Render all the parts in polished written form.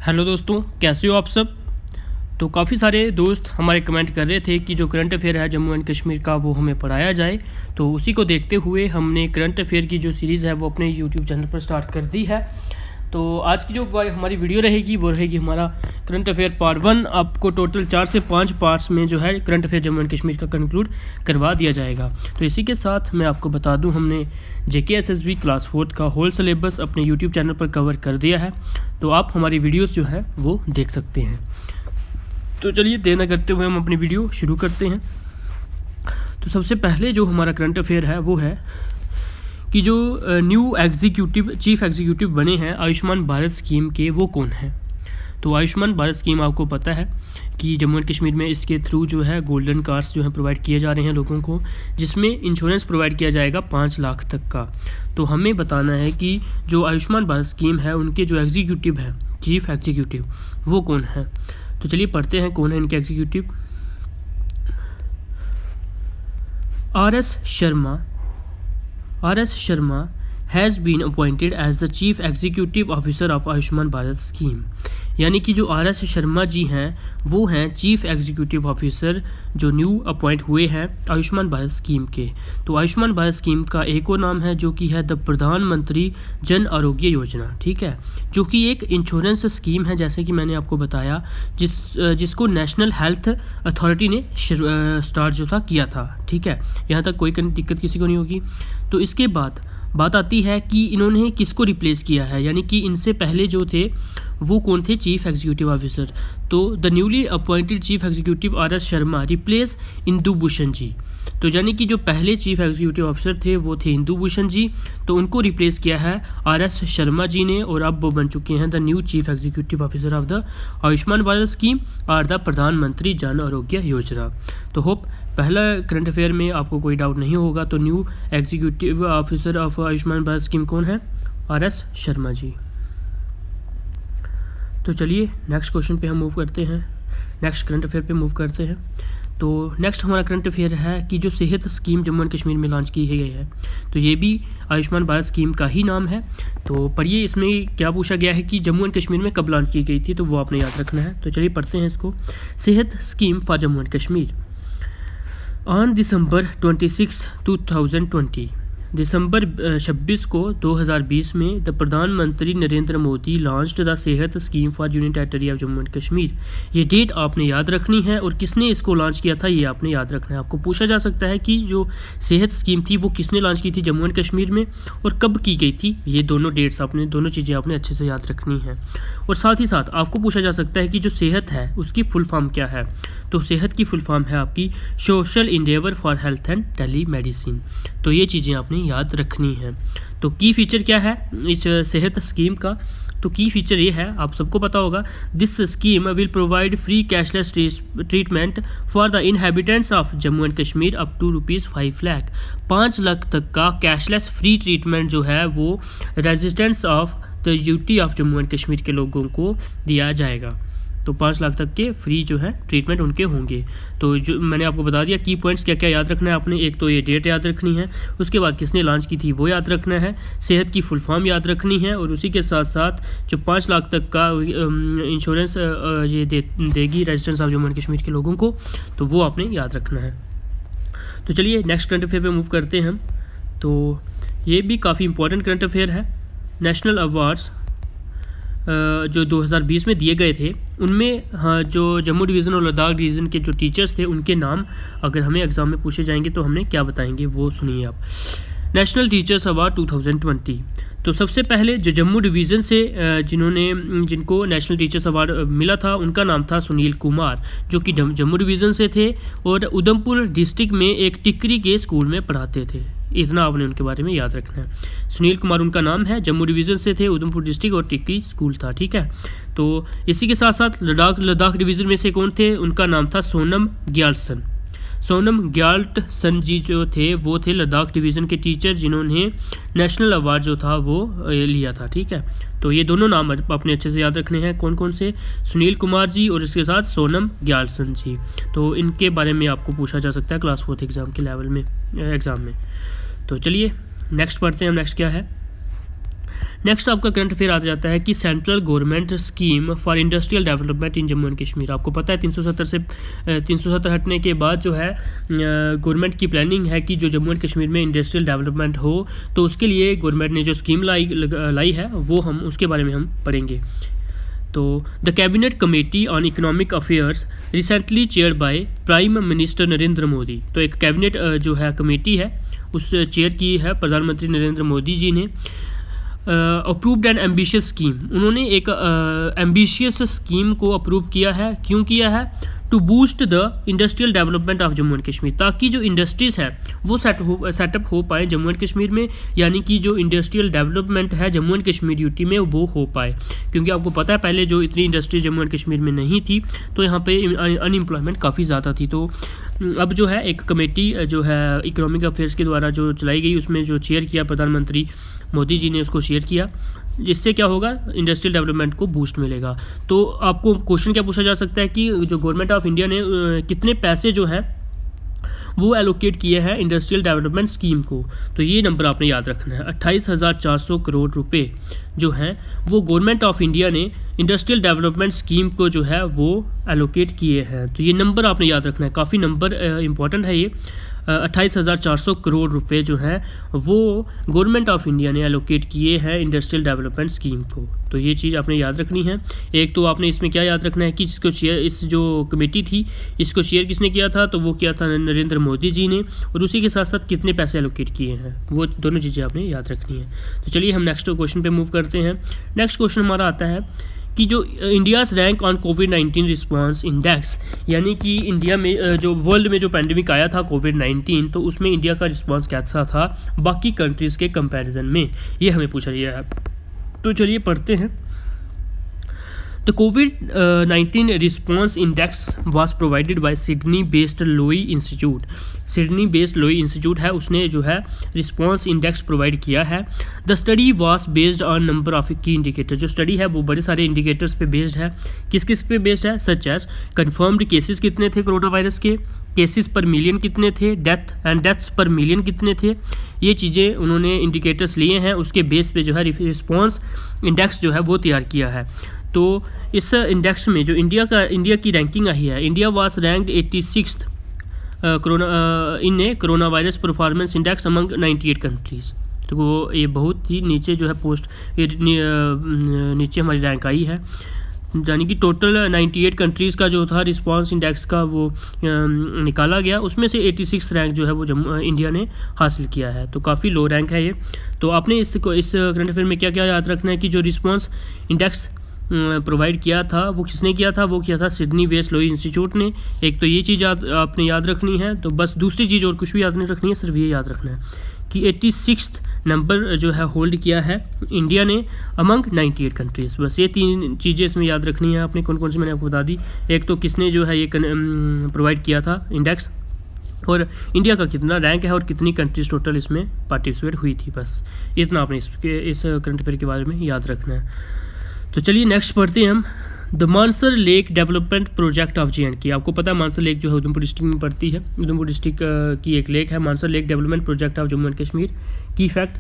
Hello दोस्तों, कैसे हो आप सब। तो काफ़ी सारे दोस्त हमारे कमेंट कर रहे थे कि जो करंट अफेयर है जम्मू एंड कश्मीर का वो हमें पढ़ाया जाए। तो उसी को देखते हुए हमने करंट अफेयर की जो सीरीज़ है वो अपने यूट्यूब चैनल पर स्टार्ट कर दी है। तो आज की जो हमारी वीडियो रहेगी वो रहेगी हमारा करंट अफेयर पार्ट 1। आपको टोटल 4 से 5 पार्ट्स में जो है current affair Jammu and Kashmir का कंक्लूड करवा दिया जाएगा। तो इसी के साथ मैं आपको बता दूं, हमने JKSSB क्लास 4 का होल सिलेबस अपने यूट्यूब चैनल पर कवर कर दिया है। तो आप हमारी वीडियोस जो है वो देख सकते हैं। तो चलिए देर न करते हुए हम अपनी वीडियो शुरू करते हैं। तो सबसे पहले जो हमारा करंट अफेयर है वो है कि जो न्यू चीफ एग्जीक्यूटिव बने हैं आयुष्मान भारत स्कीम के, वो कौन है। तो आयुष्मान भारत स्कीम आपको पता है कि जम्मू एंड कश्मीर में इसके थ्रू जो है गोल्डन कार्ड्स जो है प्रोवाइड किए जा रहे हैं लोगों को, जिसमें इंश्योरेंस प्रोवाइड किया जाएगा 5 लाख तक का। तो हमें बताना है कि जो आयुष्मान भारत स्कीम है उनके जो एग्जीक्यूटिव है, चीफ एग्जीक्यूटिव, वो कौन है। तो चलिए पढ़ते हैं कौन है इनके executive. R.S. Sharma has been appointed as the Chief Executive Officer of Ayushman Bharat scheme. यानी कि जो R.S. शर्मा जी हैं वो हैं चीफ एग्जीक्यूटिव ऑफिसर जो न्यू अपॉइंट हुए हैं आयुष्मान भारत स्कीम के। तो आयुष्मान भारत स्कीम का एक और नाम है जो कि है द प्रधानमंत्री जन आरोग्य योजना, ठीक है, जो कि एक इंश्योरेंस स्कीम है जैसे कि मैंने आपको बताया, जिसको नेशनल हेल्थ अथॉरिटी ने स्टार्ट जो था किया था, ठीक है। यहाँ तक कोई दिक्कत किसी को नहीं होगी। तो इसके बाद बात आती है कि इन्होंने किसको रिप्लेस किया है, यानी कि इनसे पहले जो थे वो कौन थे, चीफ एग्जीक्यूटिव ऑफिसर। तो the newly appointed chief executive R.S. Sharma replace Indu Bhushan ji. तो यानी कि जो पहले चीफ एग्जीक्यूटिव ऑफिसर थे वो थे इंदु भूषण जी, तो उनको रिप्लेस किया है R.S. शर्मा जी ने, और अब वो बन चुके हैं the new chief executive officer of the Ayushman Bharat scheme और द प्रधानमंत्री जन आरोग्य योजना। तो होप पहला करंट अफेयर में आपको कोई डाउट नहीं होगा। तो new executive officer of Ayushman Bharat scheme कौन है, R.S. शर्मा जी। तो चलिए नेक्स्ट क्वेश्चन पे हम मूव करते हैं, नेक्स्ट करंट अफेयर पे मूव करते हैं। तो नेक्स्ट हमारा करंट अफेयर है कि जो सेहत स्कीम जम्मू एंड कश्मीर में लॉन्च की गई है, तो ये भी आयुष्मान भारत स्कीम का ही नाम है। तो पढ़िए इसमें क्या पूछा गया है कि जम्मू एंड कश्मीर में कब लॉन्च की गई थी, तो वो आपने याद रखना है। तो चलिए पढ़ते हैं इसको। सेहत scheme for Jammu and Kashmir on December 26, 2020। दिसंबर 26 को 2020 में द प्रधानमंत्री नरेंद्र मोदी लॉन्च्ड द सेहत scheme for union territory of Jammu and Kashmir. ये डेट आपने याद रखनी है और किसने इसको लॉन्च किया था ये आपने याद रखना है। आपको पूछा जा सकता है कि जो सेहत स्कीम थी वो किसने लॉन्च की थी जम्मू एंड कश्मीर में और कब की गई थी। ये दोनों डेट्स आपने, दोनों चीज़ें आपने अच्छे से याद रखनी है। और साथ ही साथ आपको पूछा जा सकता है कि जो सेहत है उसकी फुल फॉर्म क्या है। तो सेहत की फुल फॉर्म है आपकी social endeavour for health and telemedicine. तो ये चीज़ें आपने याद रखनी है। तो की फीचर क्या है इस सेहत स्कीम का, तो की फीचर ये है, आप सबको पता होगा, this scheme will provide free cashless treatment for the inhabitants of Jammu and Kashmir up to ₹5 lakh. 5 lakh तक का कैशलेस फ्री ट्रीटमेंट जो है वो residents of the UT of Jammu and Kashmir के लोगों को दिया जाएगा। तो 5 लाख तक के फ्री जो है ट्रीटमेंट उनके होंगे। तो जो मैंने आपको बता दिया की पॉइंट्स क्या क्या याद रखना है आपने। एक तो ये डेट याद रखनी है, उसके बाद किसने लॉन्च की थी वो याद रखना है, सेहत की फुल फॉर्म याद रखनी है, और उसी के साथ साथ जो 5 लाख तक का इंश्योरेंस ये देगी residents of Jammu and Kashmir के लोगों को, तो वो आपने याद रखना है। तो चलिए नेक्स्ट करंट अफेयर पे मूव करते हैं हम। तो ये भी काफ़ी इंपॉर्टेंट करंट अफेयर है। नेशनल अवार्ड्स जो 2020 में दिए गए थे उनमें, हाँ, जो जम्मू डिवीज़न और लद्दाख डिवीज़न के जो टीचर्स थे उनके नाम अगर हमें एग्ज़ाम में पूछे जाएंगे तो हमने क्या बताएंगे वो सुनिए आप। National teachers award 2020। तो सबसे पहले जो जम्मू डिवीज़न से जिनको नेशनल टीचर्स अवार्ड मिला था उनका नाम था सुनील कुमार, जो कि जम्मू डिवीज़न से थे और उधमपुर डिस्ट्रिक्ट में एक टिकरी के स्कूल में पढ़ाते थे। इतना आपने उनके बारे में याद रखना है। सुनील कुमार उनका नाम है, जम्मू डिवीज़न से थे, उधमपुर डिस्ट्रिक्ट और टिकरी स्कूल था, ठीक है। तो इसी के साथ साथ लद्दाख डिवीज़न में से कौन थे, उनका नाम था सोनम ग्याल्टसन जी जो थे वो थे लद्दाख डिवीज़न के टीचर जिन्होंने नेशनल अवार्ड जो था वो लिया था, ठीक है। तो ये दोनों नाम अपने अच्छे से याद रखने हैं, कौन कौन से, सुनील कुमार जी और इसके साथ सोनम ग्याल्टसन जी। तो इनके बारे में आपको पूछा जा सकता है क्लास 4 एग्ज़ाम के लेवल में एग्ज़ाम में। तो चलिए नेक्स्ट पढ़ते हैं हम। नेक्स्ट क्या है, नेक्स्ट आपका करंट अफेयर आ जाता है कि central government scheme for industrial development in Jammu and Kashmir. आपको पता है 370 हटने के बाद जो है गवर्नमेंट की प्लानिंग है कि जो जम्मू एंड कश्मीर में इंडस्ट्रियल डेवलपमेंट हो, तो उसके लिए गवर्नमेंट ने जो स्कीम लाई है वो हम उसके बारे में हम पढ़ेंगे। तो the cabinet committee on economic affairs recently chaired by prime minister Narendra Modi. तो एक कैबिनेट जो है कमेटी है उस चेयर की है प्रधानमंत्री नरेंद्र मोदी जी ने। अप्रूव्ड एन एम्बिशियस स्कीम, उन्होंने एक एम्बिशियस स्कीम को अप्रूव किया है। क्यों किया है? To boost the industrial development of Jammu and Kashmir, ताकि जो इंडस्ट्रीज़ है वो सेटअप हो पाए जम्मू एंड कश्मीर में, यानी कि जो इंडस्ट्रियल डेवलपमेंट है जम्मू एंड कश्मीर यूटी में वो हो पाए। क्योंकि आपको पता है पहले जो इतनी इंडस्ट्री जम्मू एंड कश्मीर में नहीं थी, तो यहाँ पे अनएम्प्लॉयमेंट काफ़ी ज़्यादा थी। तो अब जो है एक कमेटी जो है इकोनॉमिक अफेयर्स के द्वारा जो चलाई गई, उसमें जो चेयर किया प्रधानमंत्री मोदी जी ने उसको शेयर किया, जिससे क्या होगा, इंडस्ट्रियल डेवलपमेंट को बूस्ट मिलेगा। तो आपको क्वेश्चन क्या पूछा जा सकता है कि जो गवर्नमेंट ऑफ इंडिया ने कितने पैसे जो हैं वो एलोकेट किए हैं इंडस्ट्रियल डेवलपमेंट स्कीम को। तो ये नंबर आपने याद रखना है, 28,400 करोड़ रुपए जो हैं वो गवर्नमेंट ऑफ इंडिया ने इंडस्ट्रियल डेवलपमेंट स्कीम को जो है वो एलोकेट किए हैं। तो ये नंबर आपने याद रखना है, काफ़ी नंबर इंपॉर्टेंट है ये। 28,400 करोड़ रुपए जो है वो गवर्नमेंट ऑफ इंडिया ने एलोकेट किए हैं इंडस्ट्रियल डेवलपमेंट स्कीम को। तो ये चीज़ आपने याद रखनी है। एक तो आपने इसमें क्या याद रखना है कि इसको चेयर, इस जो कमेटी थी इसको शेयर किसने किया था, तो वो किया था नरेंद्र मोदी जी ने, और उसी के साथ साथ कितने पैसे एलोकेट किए हैं, वो दोनों चीज़ें आपने याद रखनी है। तो चलिए हम नेक्स्ट क्वेश्चन पे मूव करते हैं। नेक्स्ट क्वेश्चन हमारा आता है कि जो India's rank on covid response index, यानी कि इंडिया में जो वर्ल्ड में जो पैंडेमिक आया था कोविड-19, तो उसमें इंडिया का रिस्पांस कैसा था बाकी कंट्रीज़ के कंपैरिजन में, ये हमें पूछा गया है। तो चलिए पढ़ते हैं। The COVID-19 response index was provided by Sydney-based लोई इंस्टीट्यूट। सिडनी बेस्ड लोई इंस्टीट्यूट है, उसने जो है रिस्पांस इंडेक्स प्रोवाइड किया है। The study was based on number of की इंडिकेटर, जो स्टडी है वो बड़े सारे इंडिकेटर्स पे बेस्ड है। किस किस पे बेस्ड है? सच एज कन्फर्म्ड केसेस कितने थे कोरोना वायरस के, केसेस पर मिलियन कितने थे, डेथ्स पर मिलियन कितने थे, ये चीज़ें उन्होंने इंडिकेटर्स लिए हैं, उसके बेस पे जो है रिस्पांस इंडेक्स जो है वो तैयार किया है। तो इस इंडेक्स में जो इंडिया की रैंकिंग आई है, India was ranked 86th corona virus performance index among 98 countries. तो वो ये बहुत ही नीचे जो है नीचे हमारी रैंक आई है, यानी कि टोटल 98 कंट्रीज़ का जो था रिस्पांस इंडेक्स का वो निकाला गया, उसमें से 86 रैंक जो है वो इंडिया ने हासिल किया है। तो काफ़ी लो रैंक है ये। तो आपने इस करंट अफेयर में क्या क्या याद रखना है कि जो रिस्पांस इंडेक्स प्रोवाइड किया था वो किसने किया था, वो किया था सिडनी बेस्ड लोई इंस्टीट्यूट ने। एक तो ये चीज़ आपने याद रखनी है। तो बस दूसरी चीज़ और कुछ भी याद नहीं रखनी है, सिर्फ ये याद रखना है कि 86th नंबर जो है होल्ड किया है इंडिया ने अमंग 98 कंट्रीज़। बस ये तीन चीज़ें इसमें याद रखनी है आपने। कौन कौन सी मैंने आपको बता दी। एक तो किसने जो है ये प्रोवाइड किया था इंडेक्स, और इंडिया का कितना रैंक है, और कितनी कंट्रीज टोटल इसमें पार्टिसिपेट हुई थी। बस इतना आपने इस करंट अफेयर के बारे में याद रखना है। तो चलिए नेक्स्ट पढ़ते हैं हम। The Mansar lake development project of J&K। आपको पता है मानसर लेक जो है उधमपुर डिस्ट्रिक्ट में पड़ती है, उधमपुर डिस्ट्रिक्ट की एक लेक है Mansar lake development project of Jammu and Kashmir. की फैक्ट,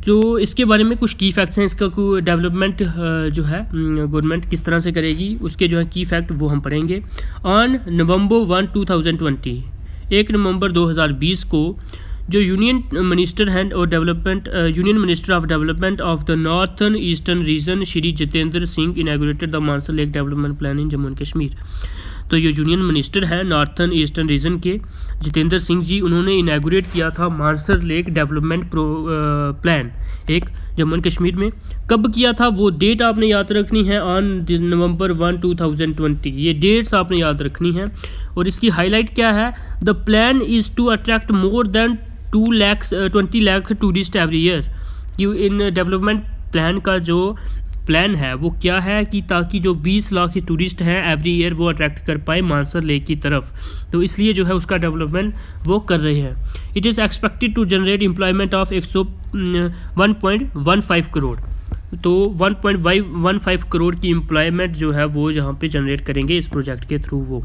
जो इसके बारे में कुछ की फैक्ट्स हैं, इसका कोई डेवलपमेंट जो है गवर्नमेंट किस तरह से करेगी, उसके जो है की फैक्ट वो हम पढ़ेंगे। ऑन November 1, 2020, 1 नवंबर 2020 को जो यूनियन मिनिस्टर हैं और union minister of development of the northern eastern region Shri Jitendra Singh inaugurated the Mansar lake development plan in Jammu and Kashmir. तो ये यूनियन मिनिस्टर हैं नॉर्थन ईस्टर्न रीजन के जितेंद्र सिंह जी, उन्होंने इनैगुरेट किया था मानसर लेक डेवलपमेंट प्लान एक जम्मू एंड कश्मीर में। कब किया था वो डेट आपने याद रखनी है, ऑन November 1, 2020। ये डेट्स आपने याद रखनी है। और इसकी हाईलाइट क्या है, the plan is to attract more than 20 lakh tourist every year. कि इन डेवलपमेंट प्लान का जो प्लान है वो क्या है कि ताकि जो 20 लाख टूरिस्ट हैं एवरी ईयर वो अट्रैक्ट कर पाए मानसर लेक की तरफ। तो इसलिए जो है उसका डेवलपमेंट वो कर रहे हैं। It is expected to generate employment of 101.15 crore. तो 1.15 करोड़ की एम्प्लॉयमेंट जो है वो यहाँ पे जनरेट करेंगे इस प्रोजेक्ट के थ्रू वो।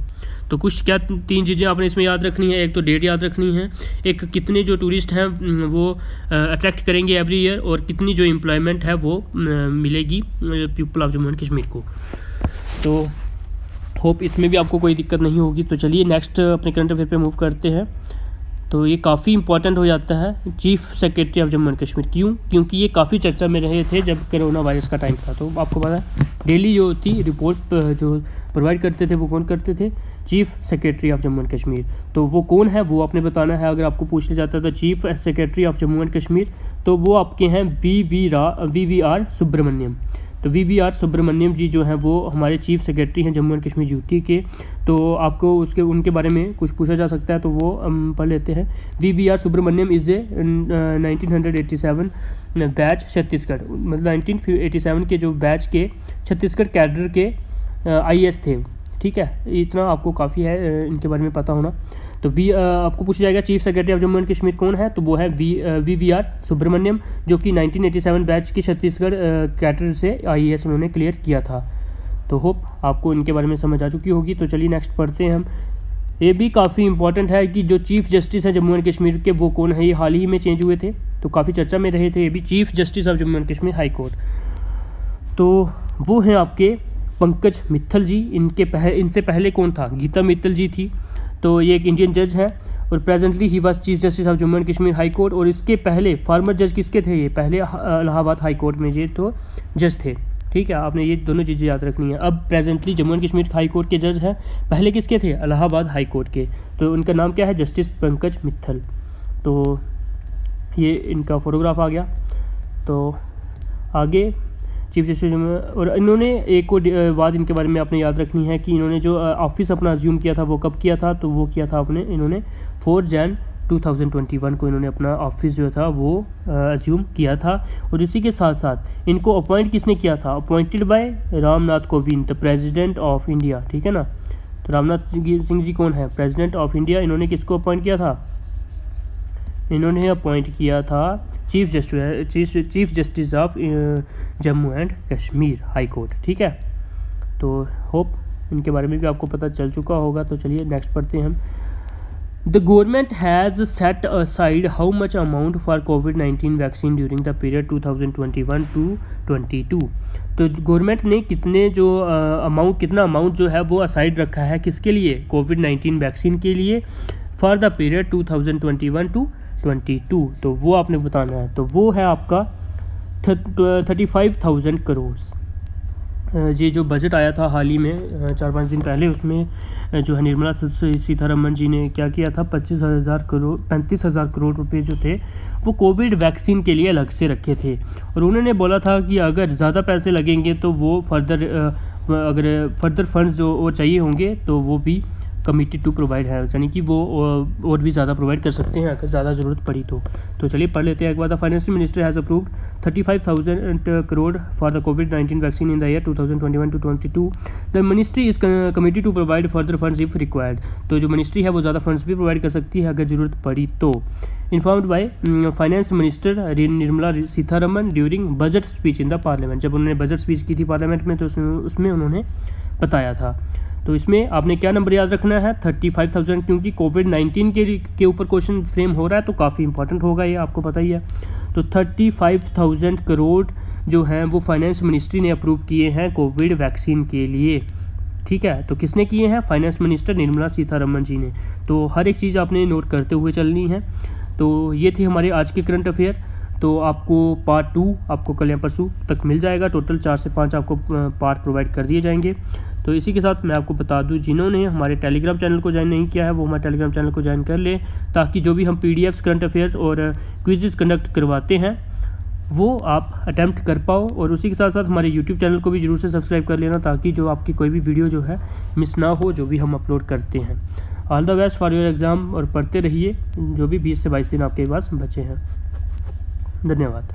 तो कुछ क्या 3 चीज़ें आपने इसमें याद रखनी है, एक तो डेट याद रखनी है, एक कितने जो टूरिस्ट हैं वो अट्रैक्ट करेंगे एवरी ईयर, और कितनी जो एम्प्लॉयमेंट है वो मिलेगी people of Jammu and Kashmir को। तो होप इसमें भी आपको कोई दिक्कत नहीं होगी। तो चलिए नेक्स्ट अपने करंट अफेयर पे मूव करते हैं। तो ये काफ़ी इंपॉर्टेंट हो जाता है chief secretary of Jammu and Kashmir. क्योंकि ये काफ़ी चर्चा में रहे थे जब कोरोना वायरस का टाइम था। तो आपको पता है डेली जो थी रिपोर्ट जो प्रोवाइड करते थे वो कौन करते थे, chief secretary of Jammu and Kashmir. तो वो कौन है वो आपने बताना है। अगर आपको पूछ लिया जाता है तो chief secretary of Jammu and Kashmir, तो वो आपके हैं वी.वी.आर. सुब्रमण्यम। तो वी.वी.आर. सुब्रमण्यम जी जो हैं वो हमारे चीफ सेक्रेटरी हैं जम्मू एंड कश्मीर यूटी के। तो आपको उनके बारे में कुछ पूछा जा सकता है तो वो हम पढ़ लेते हैं। V V R. Subramanyam is a 1987 batch Chhattisgarh, मतलब 1987 के जो बैच के छत्तीसगढ़ कैडर के IAS थे। ठीक है, इतना आपको काफ़ी है इनके बारे में पता होना। तो आपको पूछा जाएगा chief secretary of Jammu and Kashmir कौन है, तो वो है वी.वी.आर. सुब्रमण्यम, जो कि 1987 बैच की छत्तीसगढ़ कैडर से IAS उन्होंने क्लियर किया था। तो होप आपको इनके बारे में समझ आ चुकी होगी। तो चलिए नेक्स्ट पढ़ते हैं हम। ये भी काफ़ी इंपॉर्टेंट है कि जो चीफ जस्टिस है जम्मू एंड कश्मीर के वो कौन है। ये हाल ही में चेंज हुए थे तो काफ़ी चर्चा में रहे थे। ये भी chief justice of Jammu and Kashmir high court, तो वो हैं आपके पंकज मित्तल जी। इनसे पहले कौन था, गीता मित्तल जी थी। तो ये एक इंडियन जज है और presently he was chief justice of Jammu and Kashmir high court. और इसके पहले फॉर्मर जज किसके थे, ये पहले इलाहाबाद हाई कोर्ट में ये तो जज थे। ठीक है, आपने ये दोनों चीज़ें याद रखनी है। अब presently Jammu and Kashmir high court के जज हैं, पहले किसके थे, इलाहाबाद हाई कोर्ट के। तो उनका नाम क्या है, जस्टिस पंकज मित्तल। तो ये इनका फोटोग्राफ आ गया। तो आगे चीफ जस्टिस, और इन्होंने एक और बात इनके बारे में आपने याद रखनी है कि इन्होंने जो ऑफिस अपना अज्यूम किया था वो कब किया था, तो वो किया था इन्होंने 4 जनवरी 2021 को इन्होंने अपना ऑफिस जो था वो अज्यूम किया था। और इसी के साथ साथ इनको अपॉइंट किसने किया था, appointed by Ramnath Kovind, the president of India. ठीक है ना, तो रामनाथ सिंह जी कौन है, प्रेसिडेंट ऑफ इंडिया। इन्होंने किसको अपॉइंट किया था, इन्होंने अपॉइंट किया था chief justice of Jammu and Kashmir high court. ठीक है, तो होप इनके बारे में भी आपको पता चल चुका होगा। तो चलिए नेक्स्ट पढ़ते हैं हम। The government has set aside how much amount for covid vaccine during the period 2021 to 22। तो गवर्नमेंट ने कितना अमाउंट जो है वो असाइड रखा है किसके लिए, कोविड-19 वैक्सीन के लिए, फॉर द पीरियड 2021 to 22। तो वो आपने बताना है। तो वो है आपका 35,000 करोड़। ये जो बजट आया था हाल ही में 4-5 दिन पहले, उसमें जो है निर्मला सीतारमण जी ने क्या किया था, 35,000 करोड़ रुपए जो थे वो कोविड वैक्सीन के लिए अलग से रखे थे। और उन्होंने बोला था कि अगर ज़्यादा पैसे लगेंगे तो वो फर्दर फंड्स जो वो चाहिए होंगे तो वो भी कमिटेड टू प्रोवाइड है, यानी कि वो और भी ज़्यादा प्रोवाइड कर सकते हैं अगर ज़्यादा ज़रूरत पड़ी तो चलिए पढ़ लेते हैं एक बार। The finance minister has approved 35,000 crore for the कोविड-19 vaccine in the year 2021 to 22। The ministry is committed to provide further funds if required. तो जो मिनिस्ट्री है वो ज़्यादा फंड्स भी प्रोवाइड कर सकती है अगर ज़रूरत पड़ी तो। Informed by finance minister Nirmala Sitharaman during budget speech in the parliament. जब उन्होंने बजट स्पीच की थी पार्लियामेंट में तो उसमें उन्होंने बताया था। तो इसमें आपने क्या नंबर याद रखना है, 35,000, क्योंकि कोविड-19 के ऊपर क्वेश्चन फ्रेम हो रहा है तो काफ़ी इंपॉर्टेंट होगा ये, आपको पता ही है। तो 35,000 करोड़ जो हैं वो फाइनेंस मिनिस्ट्री ने अप्रूव किए हैं कोविड वैक्सीन के लिए। ठीक है, तो किसने किए हैं, फाइनेंस मिनिस्टर निर्मला सीतारमण जी ने। तो हर एक चीज़ आपने नोट करते हुए चलनी है। तो ये थे हमारे आज के करंट अफेयर। तो आपको पार्ट 2 आपको कल या परसों तक मिल जाएगा। टोटल 4 से 5 आपको पार्ट प्रोवाइड कर दिए जाएंगे। तो इसी के साथ मैं आपको बता दूं, जिन्होंने हमारे टेलीग्राम चैनल को ज्वाइन नहीं किया है वो हमारे टेलीग्राम चैनल को ज्वाइन कर लें, ताकि जो भी हम PDFs करंट अफेयर्स और क्विज़ेस कंडक्ट करवाते हैं वो आप अटैम्प्ट कर पाओ। और उसी के साथ साथ हमारे यूट्यूब चैनल को भी ज़रूर से सब्सक्राइब कर लेना, ताकि जो आपकी कोई भी वीडियो जो है मिस ना हो जो भी हम अपलोड करते हैं। All the best for your exam, और पढ़ते रहिए जो भी 20 से 22 दिन आपके पास बचे हैं। धन्यवाद।